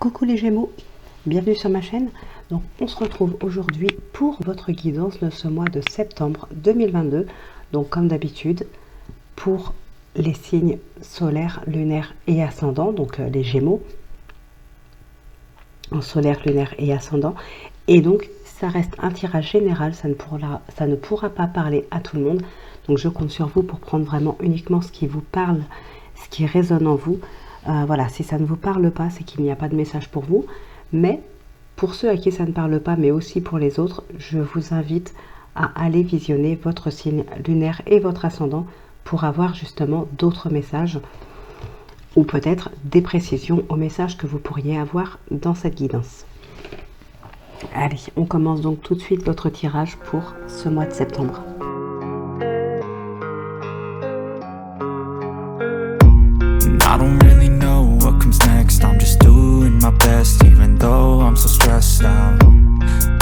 Coucou les Gémeaux, bienvenue sur ma chaîne. Donc on se retrouve aujourd'hui pour votre guidance de ce mois de septembre 2022. Donc comme d'habitude pour les signes solaires, lunaires et ascendants, donc les Gémeaux en solaire, lunaire et ascendant. Et donc ça reste un tirage général, ça ne pourra pas parler à tout le monde. Donc je compte sur vous pour prendre vraiment uniquement ce qui vous parle, ce qui résonne en vous. Voilà, si ça ne vous parle pas, c'est qu'il n'y a pas de message pour vous. Mais pour ceux à qui ça ne parle pas, mais aussi pour les autres, je vous invite à aller visionner votre signe lunaire et votre ascendant pour avoir justement d'autres messages ou peut-être des précisions aux messages que vous pourriez avoir dans cette guidance. Allez, on commence donc tout de suite votre tirage pour ce mois de septembre. I'm just doing my best, even though I'm so stressed out.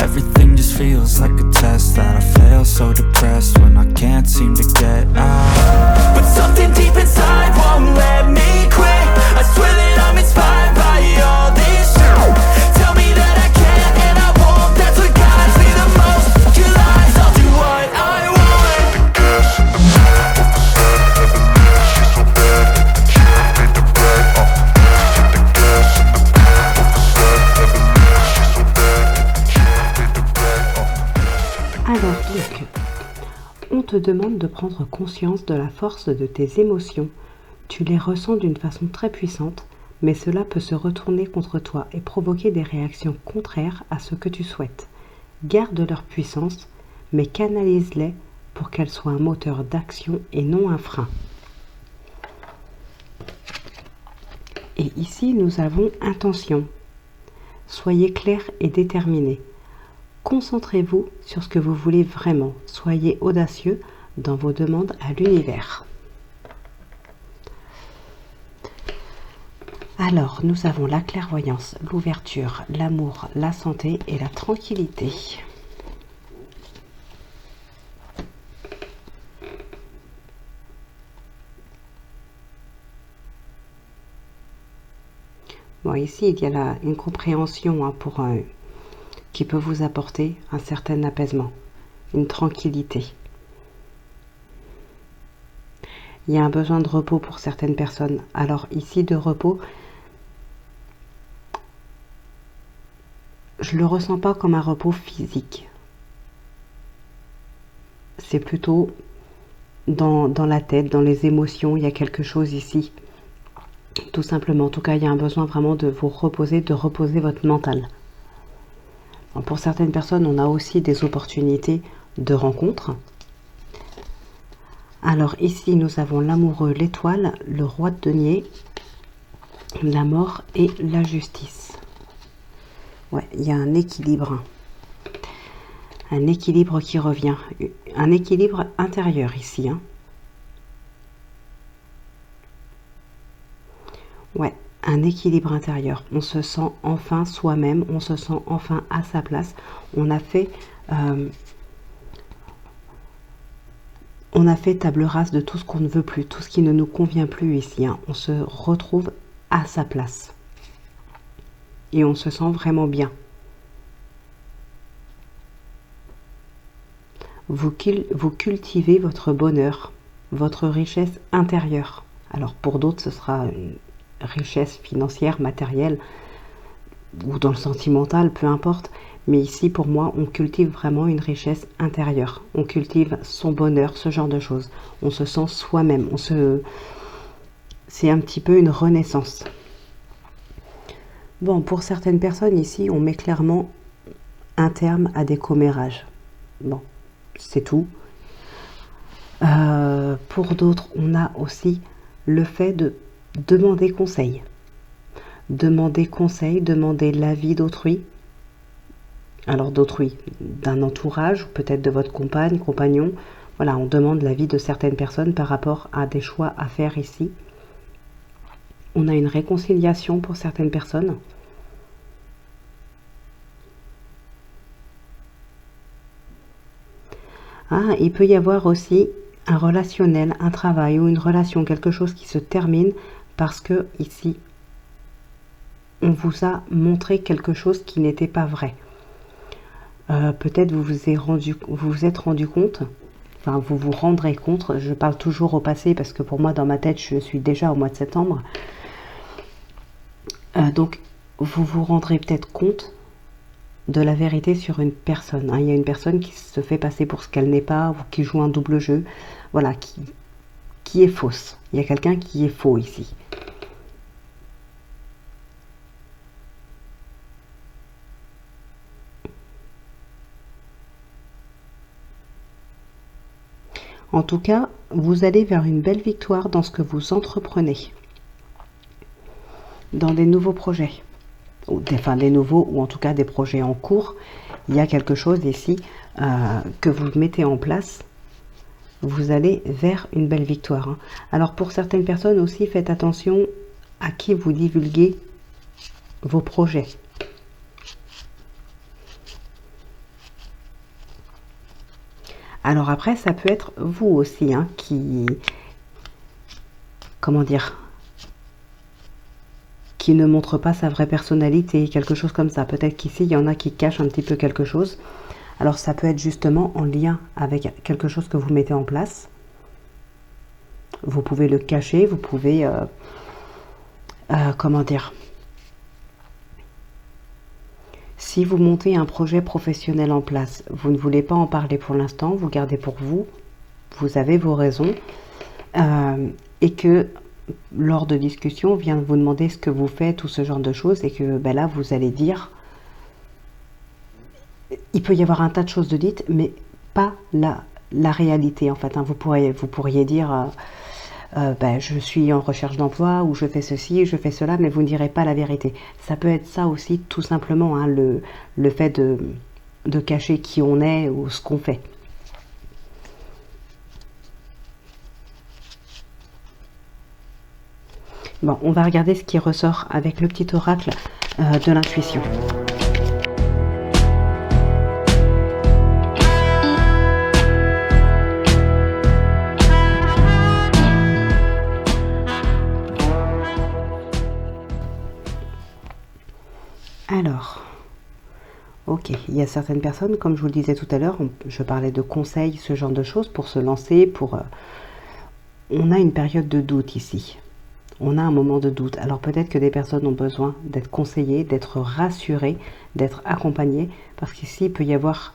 Everything just feels like a test that I fail, so depressed when I can't seem to get out. But something deep inside won't let me quit. I swear that I'm inspired by all this shit. Tell me that I can and I won't, that's what guides me the most. Your lies, I'll do what I want. Alors donc, on te demande de prendre conscience de la force de tes émotions. Tu les ressens d'une façon très puissante, mais cela peut se retourner contre toi et provoquer des réactions contraires à ce que tu souhaites. Garde leur puissance, mais canalise-les pour qu'elles soient un moteur d'action et non un frein. Et ici, nous avons intention. Soyez clair et déterminé. Concentrez-vous sur ce que vous voulez vraiment. Soyez audacieux dans vos demandes à l'univers. Alors, nous avons la clairvoyance, l'ouverture, l'amour, la santé et la tranquillité. Bon, ici, il y a une compréhension qui peut vous apporter un certain apaisement, une tranquillité. Il y a un besoin de repos pour certaines personnes. Alors ici, de repos, je ne le ressens pas comme un repos physique. C'est plutôt dans la tête, dans les émotions, il y a quelque chose ici. Tout simplement, en tout cas, il y a un besoin vraiment de vous reposer, de reposer votre mental. Pour certaines personnes, on a aussi des opportunités de rencontres. Alors ici, nous avons l'amoureux, l'étoile, le roi de denier, la mort et la justice. Ouais, il y a un équilibre. Un équilibre qui revient. Un équilibre intérieur ici. Ouais. Un équilibre intérieur, on se sent enfin soi-même, on se sent enfin à sa place, on a fait table rase de tout ce qu'on ne veut plus, tout ce qui ne nous convient plus ici, on se retrouve à sa place et on se sent vraiment bien. Vous cultivez votre bonheur, votre richesse intérieure. Alors pour d'autres ce sera une richesse financière, matérielle ou dans le sentimental, peu importe, mais ici pour moi on cultive vraiment une richesse intérieure, on cultive son bonheur, ce genre de choses, on se sent soi-même, c'est un petit peu une renaissance. Bon, pour certaines personnes ici on met clairement un terme à des commérages, bon, c'est tout. Pour d'autres on a aussi le fait de demander conseil. Demander l'avis d'autrui. Alors d'autrui, d'un entourage, peut-être de votre compagne, compagnon. Voilà, on demande l'avis de certaines personnes par rapport à des choix à faire ici. On a une réconciliation pour certaines personnes. Il peut y avoir aussi un relationnel, un travail ou une relation, quelque chose qui se termine parce que ici on vous a montré quelque chose qui n'était pas vrai. Peut-être vous vous êtes rendu compte, enfin vous vous rendrez compte, je parle toujours au passé parce que pour moi dans ma tête je suis déjà au mois de septembre. Donc vous vous rendrez peut-être compte de la vérité sur une personne. Il y a une personne qui se fait passer pour ce qu'elle n'est pas, ou qui joue un double jeu, voilà, qui est fausse. Il y a quelqu'un qui est faux ici. En tout cas, vous allez vers une belle victoire dans ce que vous entreprenez, dans des nouveaux projets, enfin des nouveaux, ou en tout cas des projets en cours. Il y a quelque chose ici que vous mettez en place. Vous allez vers une belle victoire. Alors pour certaines personnes aussi, faites attention à qui vous divulguez vos projets. Alors après, ça peut être vous aussi qui, comment dire, qui ne montre pas sa vraie personnalité, quelque chose comme ça. Peut-être qu'ici, il y en a qui cachent un petit peu quelque chose. Alors ça peut être justement en lien avec quelque chose que vous mettez en place. Vous pouvez le cacher, vous pouvez, comment dire, si vous montez un projet professionnel en place, vous ne voulez pas en parler pour l'instant, vous gardez pour vous, vous avez vos raisons, et que lors de discussion, on vient vous demander ce que vous faites, tout ce genre de choses, et que là, vous allez dire, il peut y avoir un tas de choses de dites, mais pas la réalité, en fait. Vous pourriez dire, je suis en recherche d'emploi, ou je fais ceci, je fais cela, mais vous ne direz pas la vérité. Ça peut être ça aussi, tout simplement, le fait de cacher qui on est ou ce qu'on fait. Bon, on va regarder ce qui ressort avec le petit oracle de l'intuition. Alors, ok, il y a certaines personnes, comme je vous le disais tout à l'heure, je parlais de conseils, ce genre de choses, pour se lancer, on a une période de doute ici. On a un moment de doute. Alors peut-être que des personnes ont besoin d'être conseillées, d'être rassurées, d'être accompagnées, parce qu'ici, il peut y avoir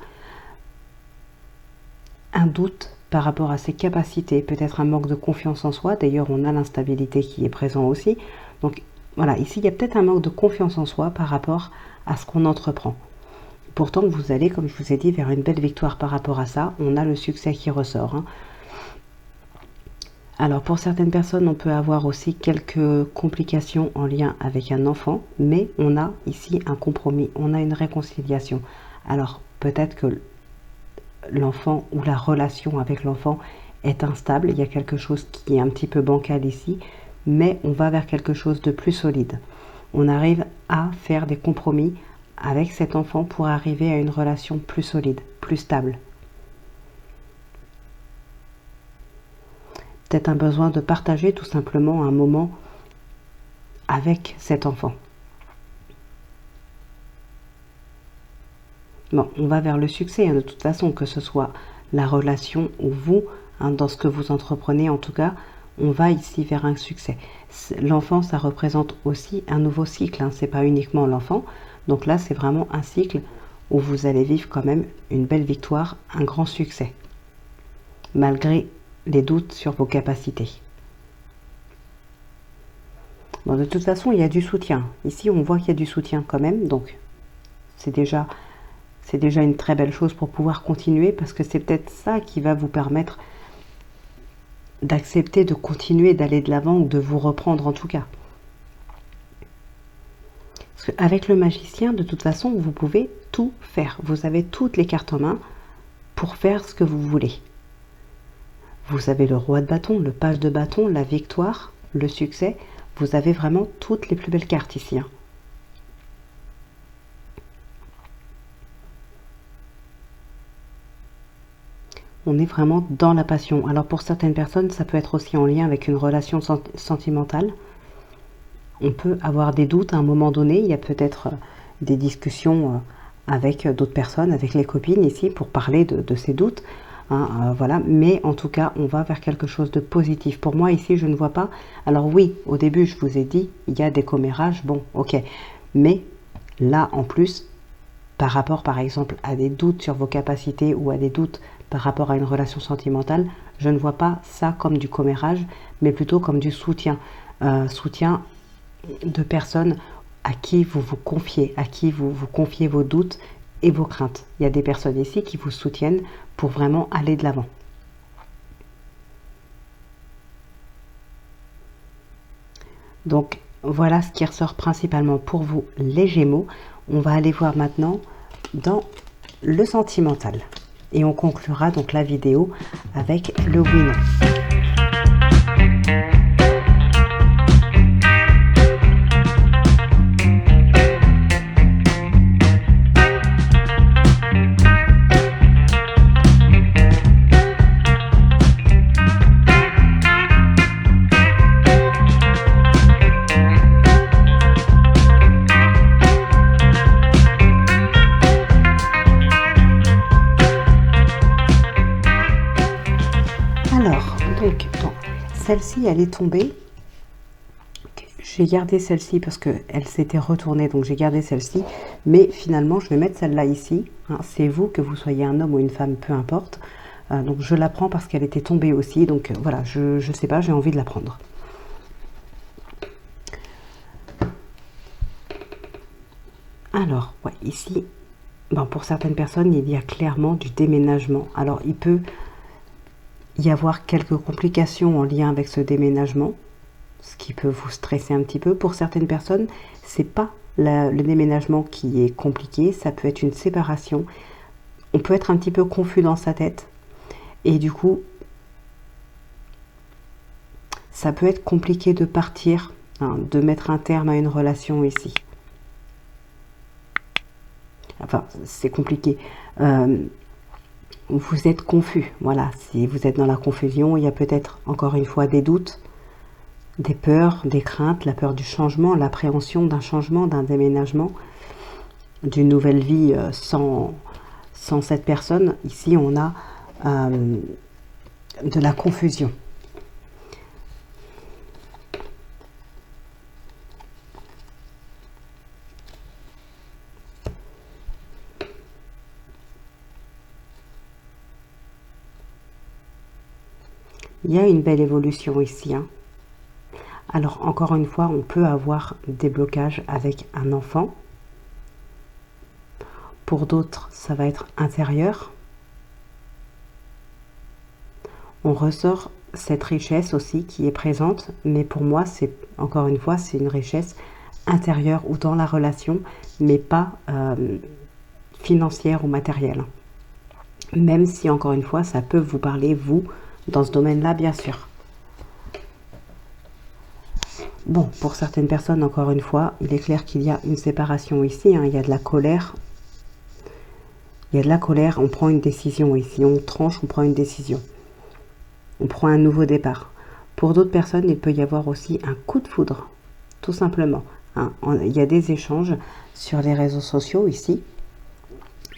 un doute par rapport à ses capacités, peut-être un manque de confiance en soi. D'ailleurs, on a l'instabilité qui est présent aussi. Donc voilà, ici, il y a peut-être un manque de confiance en soi par rapport à ce qu'on entreprend. Pourtant, vous allez, comme je vous ai dit, vers une belle victoire par rapport à ça. On a le succès qui ressort. Alors, pour certaines personnes, on peut avoir aussi quelques complications en lien avec un enfant, mais on a ici un compromis, on a une réconciliation. Alors, peut-être que l'enfant ou la relation avec l'enfant est instable, il y a quelque chose qui est un petit peu bancal ici, mais on va vers quelque chose de plus solide. On arrive à faire des compromis avec cet enfant pour arriver à une relation plus solide, plus stable. Peut-être un besoin de partager tout simplement un moment avec cet enfant. Bon, on va vers le succès, de toute façon, que ce soit la relation ou vous, dans ce que vous entreprenez en tout cas, on va ici vers un succès. L'enfant, ça représente aussi un nouveau cycle, c'est pas uniquement l'enfant. Donc là, c'est vraiment un cycle où vous allez vivre quand même une belle victoire, un grand succès, malgré les doutes sur vos capacités. Bon, de toute façon, il y a du soutien. Ici, on voit qu'il y a du soutien quand même, donc c'est déjà une très belle chose pour pouvoir continuer, parce que c'est peut-être ça qui va vous permettre d'accepter de continuer, d'aller de l'avant, ou de vous reprendre en tout cas. Parce qu'avec le magicien, de toute façon, vous pouvez tout faire. Vous avez toutes les cartes en main pour faire ce que vous voulez. Vous avez le roi de bâton, le page de bâton, la victoire, le succès. Vous avez vraiment toutes les plus belles cartes ici. On est vraiment dans la passion. Alors pour certaines personnes, ça peut être aussi en lien avec une relation sentimentale. on peut avoir des doutes à un moment donné. Il y a peut-être des discussions avec d'autres personnes, avec les copines ici, pour parler de ces doutes. Hein, voilà, mais en tout cas, on va vers quelque chose de positif. Pour moi, ici, je ne vois pas... Alors oui, au début, je vous ai dit, il y a des commérages, bon, ok. Mais là, en plus, par rapport, par exemple, à des doutes sur vos capacités ou à des doutes par rapport à une relation sentimentale, je ne vois pas ça comme du commérage, mais plutôt comme du soutien. Soutien de personnes à qui vous vous confiez, à qui vous confiez vos doutes et vos craintes. Il y a des personnes ici qui vous soutiennent pour vraiment aller de l'avant. Donc voilà ce qui ressort principalement pour vous les Gémeaux. On va aller voir maintenant dans le sentimental. Et on conclura donc la vidéo avec le oui-non. Celle-ci, elle est tombée. J'ai gardé celle-ci parce qu'elle s'était retournée, donc j'ai gardé celle-ci. Mais finalement, je vais mettre celle-là ici. Hein, c'est vous, que vous soyez un homme ou une femme, peu importe. Donc je la prends parce qu'elle était tombée aussi. Donc voilà, je sais pas, j'ai envie de la prendre. Alors, ouais, ici, bon, pour certaines personnes, il y a clairement du déménagement. Alors, il peut y avoir quelques complications en lien avec ce déménagement, ce qui peut vous stresser un petit peu. Pour certaines personnes, c'est pas le déménagement qui est compliqué, ça peut être une séparation. On peut être un petit peu confus dans sa tête et du coup, ça peut être compliqué de partir, hein, de mettre un terme à une relation ici. Enfin, c'est compliqué. Vous êtes confus, voilà, si vous êtes dans la confusion, il y a peut-être encore une fois des doutes, des peurs, des craintes, la peur du changement, l'appréhension d'un changement, d'un déménagement, d'une nouvelle vie sans cette personne. Ici, on a de la confusion. Il y a une belle évolution ici. Hein. Alors, encore une fois, on peut avoir des blocages avec un enfant. Pour d'autres, ça va être intérieur. On ressort cette richesse aussi qui est présente, mais pour moi, c'est encore une fois, c'est une richesse intérieure ou dans la relation, mais pas financière ou matérielle. Même si, encore une fois, ça peut vous parler, vous, dans ce domaine-là, bien sûr. Bon, pour certaines personnes, encore une fois, il est clair qu'il y a une séparation ici. Hein, il y a de la colère. Il y a de la colère, on prend une décision ici. On tranche, on prend une décision. On prend un nouveau départ. Pour d'autres personnes, il peut y avoir aussi un coup de foudre, tout simplement. Hein, il y a des échanges sur les réseaux sociaux ici.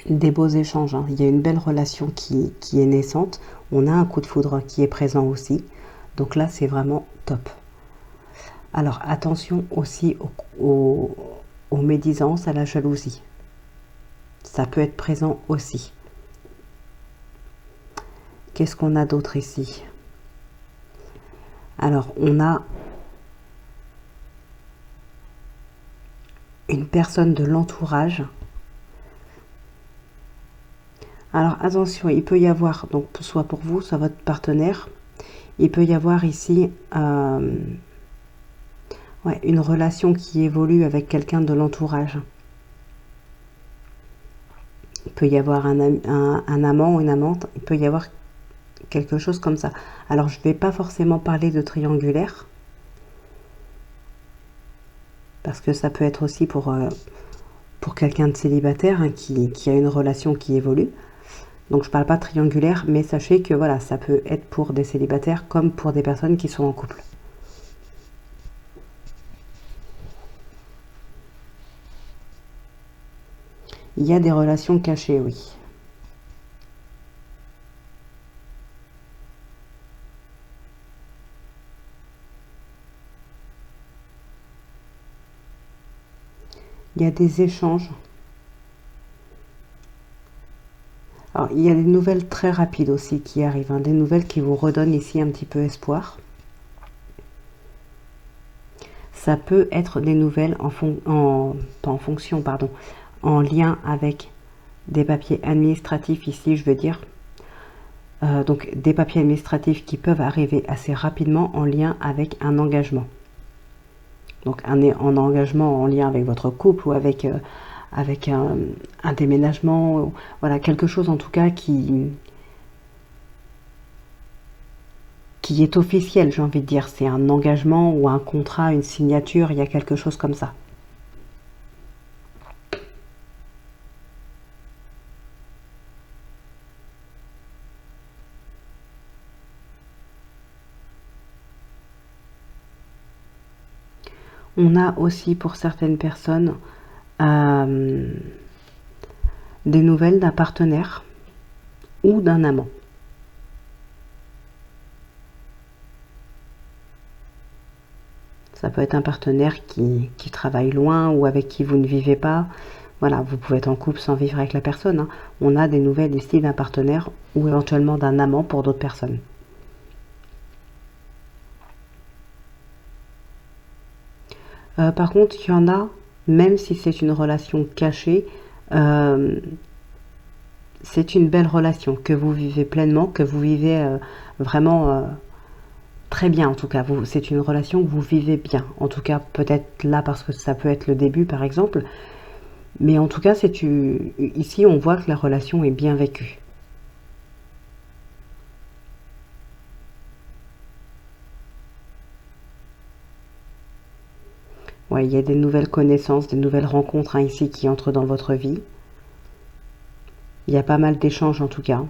Des beaux échanges, hein. Il y a une belle relation qui est naissante. On a un coup de foudre qui est présent aussi. Donc là, c'est vraiment top. Alors, attention aussi aux médisances, à la jalousie. Ça peut être présent aussi. Qu'est-ce qu'on a d'autre ici? Alors, on a une personne de l'entourage. Alors attention, il peut y avoir, donc soit pour vous, soit votre partenaire, il peut y avoir ici une relation qui évolue avec quelqu'un de l'entourage. Il peut y avoir un amant ou une amante, il peut y avoir quelque chose comme ça. Alors je ne vais pas forcément parler de triangulaire, parce que ça peut être aussi pour quelqu'un de célibataire hein, qui a une relation qui évolue. Donc je ne parle pas triangulaire, mais sachez que voilà, ça peut être pour des célibataires comme pour des personnes qui sont en couple. Il y a des relations cachées, oui. Il y a des échanges. Alors, il y a des nouvelles très rapides aussi qui arrivent, hein, des nouvelles qui vous redonnent ici un petit peu espoir. Ça peut être des nouvelles pas en fonction, pardon, en lien avec des papiers administratifs ici, je veux dire. Donc des papiers administratifs qui peuvent arriver assez rapidement en lien avec un engagement. Donc un engagement en lien avec votre couple ou avec un déménagement, voilà, quelque chose en tout cas qui est officiel, j'ai envie de dire. C'est un engagement ou un contrat, une signature, il y a quelque chose comme ça. On a aussi pour certaines personnes des nouvelles d'un partenaire ou d'un amant. Ça peut être un partenaire qui travaille loin ou avec qui vous ne vivez pas. Voilà, vous pouvez être en couple sans vivre avec la personne, hein. On a des nouvelles ici d'un partenaire ou éventuellement d'un amant pour d'autres personnes. Par contre, il y en a, même si c'est une relation cachée, c'est une belle relation que vous vivez pleinement, que vous vivez vraiment très bien en tout cas. C'est une relation que vous vivez bien. En tout cas, peut-être là parce que ça peut être le début par exemple. Mais en tout cas, ici on voit que la relation est bien vécue. Ouais, il y a des nouvelles connaissances, des nouvelles rencontres, hein, ici qui entrent dans votre vie. Il y a pas mal d'échanges en tout cas.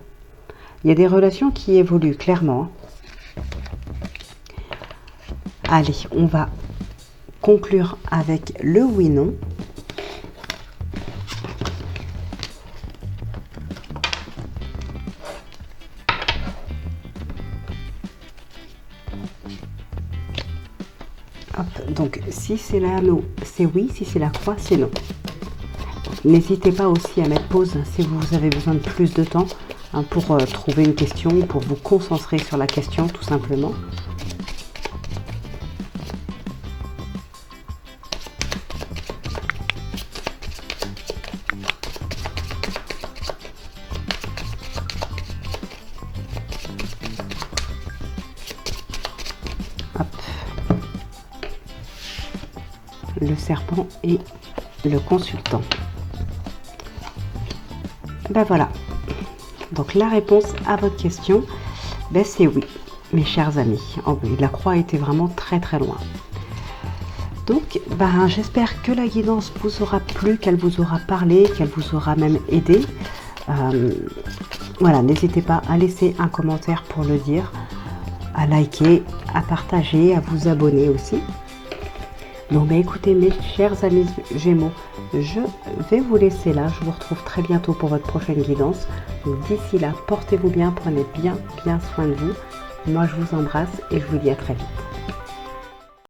Il y a des relations qui évoluent clairement. Allez, on va conclure avec le oui-non. Donc, si c'est l'anneau, c'est oui. Si c'est la croix, c'est non. N'hésitez pas aussi à mettre pause si vous avez besoin de plus de temps, hein, pour trouver une question, pour vous concentrer sur la question, tout simplement. Hop. Le serpent et le consultant. Ben voilà. Donc la réponse à votre question, ben c'est oui, mes chers amis. Oh oui, la croix était vraiment très très loin. Donc ben, j'espère que la guidance vous aura plu, qu'elle vous aura parlé, qu'elle vous aura même aidé. Voilà, n'hésitez pas à laisser un commentaire pour le dire, à liker, à partager, à vous abonner aussi. Donc bah écoutez mes chers amis Gémeaux, je vais vous laisser là, je vous retrouve très bientôt pour votre prochaine guidance. Donc d'ici là, portez-vous bien, prenez bien soin de vous. Moi je vous embrasse et je vous dis à très vite.